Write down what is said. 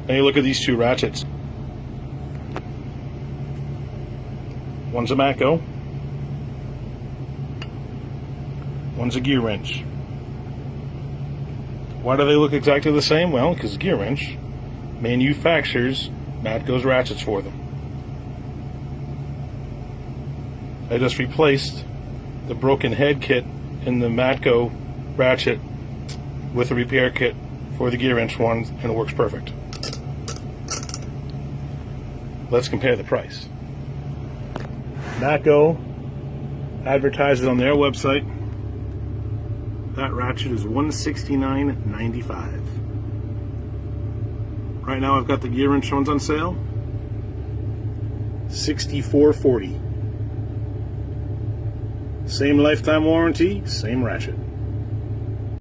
Now you look at these two ratchets. One's a Matco, one's a Gearwrench. Why do they look exactly the same? Well, because Gearwrench manufactures Matco's ratchets for them. I just replaced the broken head kit in the Matco ratchet with a repair kit for the Gearwrench one, and it works perfect. Let's compare the price. Matco advertises on their website that ratchet is $169.95. Right now I've got the Gearwrench ones on sale, $64.40. Same lifetime warranty, same ratchet.